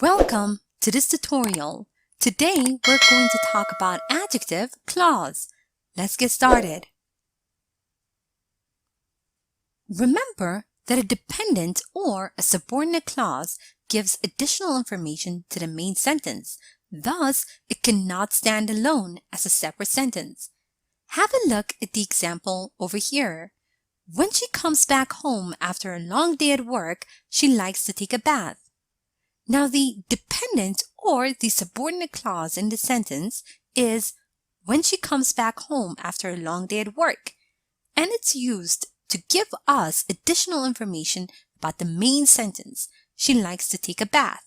Welcome to this tutorial. Today we're going to talk about adjective clause. Let's get started. Remember that a dependent or a subordinate clause gives additional information to the main sentence. Thus, it cannot stand alone as a separate sentence. Have a look at the example over here. When she comes back home after a long day at work, she likes to take a bath. Now, the dependent or the subordinate clause in the sentence is when she comes back home after a long day at work, and it's used to give us additional information about the main sentence. She likes to take a bath.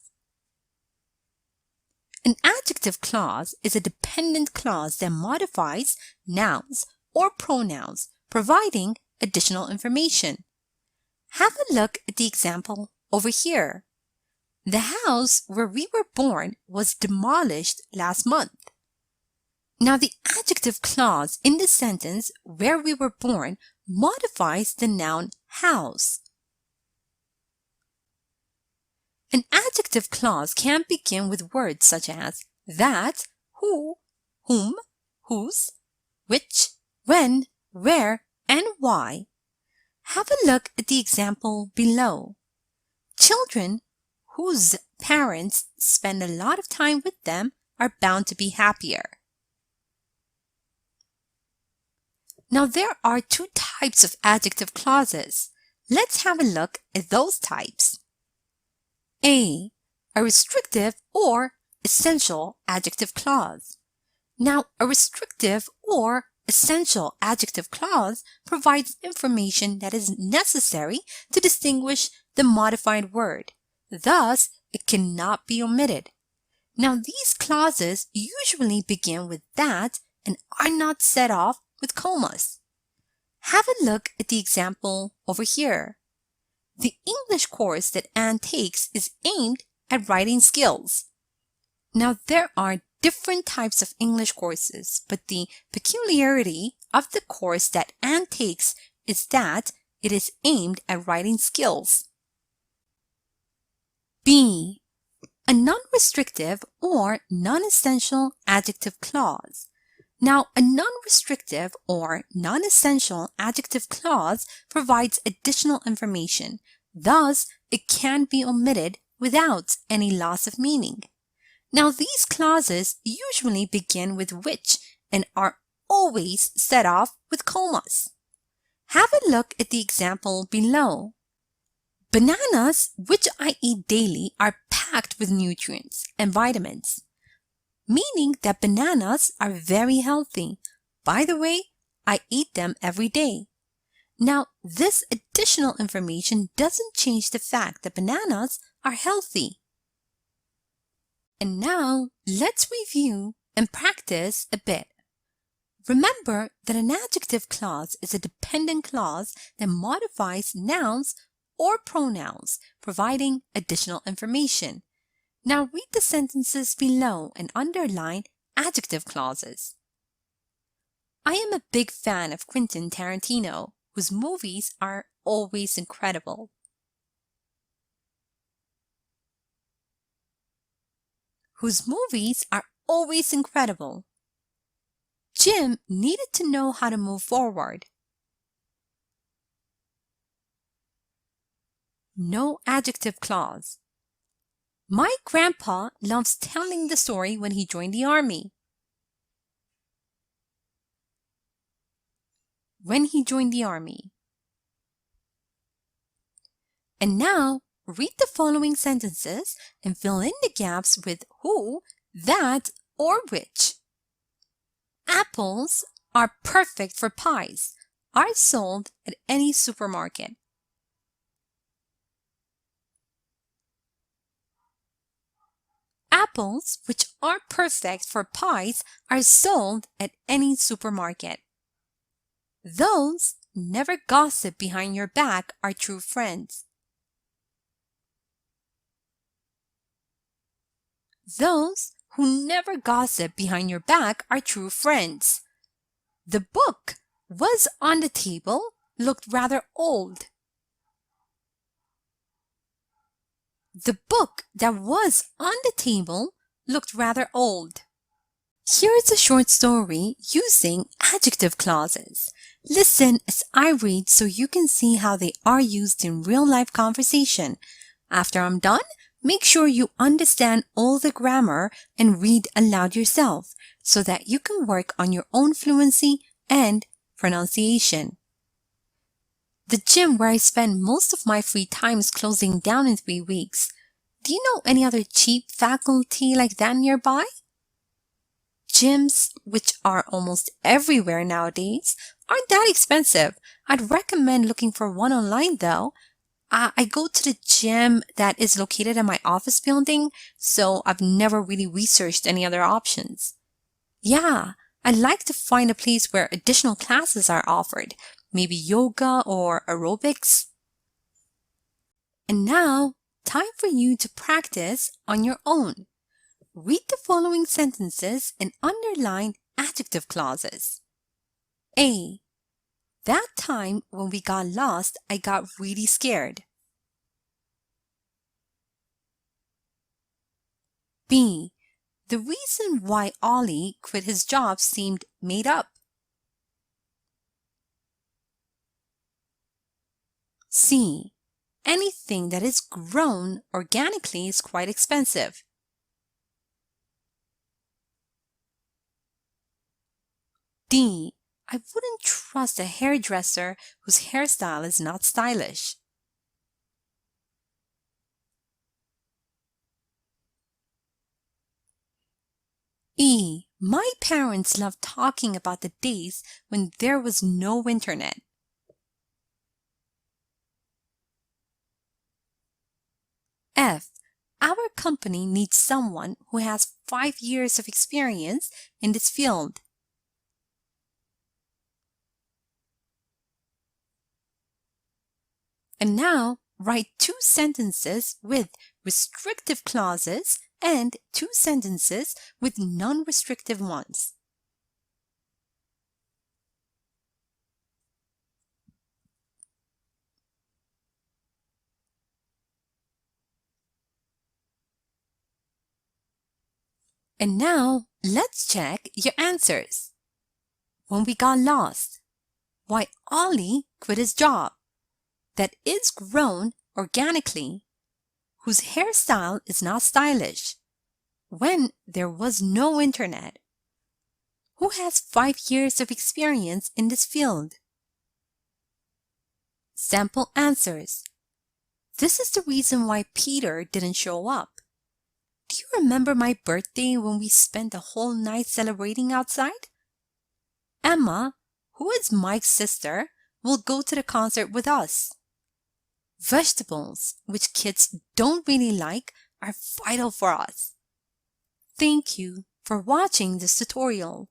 An adjective clause is a dependent clause that modifies nouns or pronouns, providing additional information. Have a look at the example over here. The house where we were born was demolished last month. Now, the adjective clause in the sentence where we were born modifies the noun house. An adjective clause can begin with words such as that, who, whom, whose, which, when, where, and why. Have a look at the example below. Children whose parents spend a lot of time with them are bound to be happier. Now, there are two types of adjective clauses. Let's have a look at those types. A restrictive or essential adjective clause. Now, a restrictive or essential adjective clause provides information that is necessary to distinguish the modified word. Thus, it cannot be omitted. Now, these clauses usually begin with that and are not set off with commas. Have a look at the example over here. The English course that Anne takes is aimed at writing skills. Now, there are different types of English courses, but the peculiarity of the course that Anne takes is that it is aimed at writing skills. B. A non-restrictive or non-essential adjective clause. Now, a non-restrictive or non-essential adjective clause provides additional information. Thus, it can be omitted without any loss of meaning. Now, these clauses usually begin with which and are always set off with commas. Have a look at the example below. Bananas, which I eat daily, are packed with nutrients and vitamins, meaning that bananas are very healthy. By the way, I eat them every day. Now, this additional information doesn't change the fact that bananas are healthy. And now, let's review and practice a bit. Remember that an adjective clause is a dependent clause that modifies nouns or pronouns, providing additional information. Now read the sentences below and underline adjective clauses. I am a big fan of Quentin Tarantino, whose movies are always incredible. Whose movies are always incredible. Jim needed to know how to move forward. No adjective clause. My grandpa loves telling the story when he joined the army. When he joined the army. And now, read the following sentences and fill in the gaps with who, that, or which. Apples are perfect for pies, are sold at any supermarket. Apples, which are perfect for pies, are sold at any supermarket. Those never gossip behind your back are true friends. Those who never gossip behind your back are true friends. The book was on the table, looked rather old. The book that was on the table looked rather old. Here is a short story using adjective clauses. Listen as I read so you can see how they are used in real-life conversation. After I'm done, make sure you understand all the grammar and read aloud yourself so that you can work on your own fluency and pronunciation. The gym where I spend most of my free time is closing down in 3 weeks. Do you know any other cheap faculty like that nearby? Gyms, which are almost everywhere nowadays, aren't that expensive. I'd recommend looking for one online though. I go to the gym that is located in my office building, so I've never really researched any other options. Yeah, I'd like to find a place where additional classes are offered, maybe yoga or aerobics. And now, time for you to practice on your own. Read the following sentences and underline adjective clauses. A. That time when we got lost, I got really scared. B. The reason why Ollie quit his job seemed made up. C. Anything that is grown organically is quite expensive. D. I wouldn't trust a hairdresser whose hairstyle is not stylish. E. My parents loved talking about the days when there was no internet. F. Our company needs someone who has 5 years of experience in this field. And now, write 2 sentences with restrictive clauses and 2 sentences with non-restrictive ones. And now, let's check your answers. When we got lost. Why Ollie quit his job. That is grown organically. Whose hairstyle is not stylish. When there was no internet. Who has 5 years of experience in this field? Sample answers. This is the reason why Peter didn't show up. Do you remember my birthday when we spent the whole night celebrating outside? Emma, who is Mike's sister, will go to the concert with us. Vegetables, which kids don't really like, are vital for us. Thank you for watching this tutorial.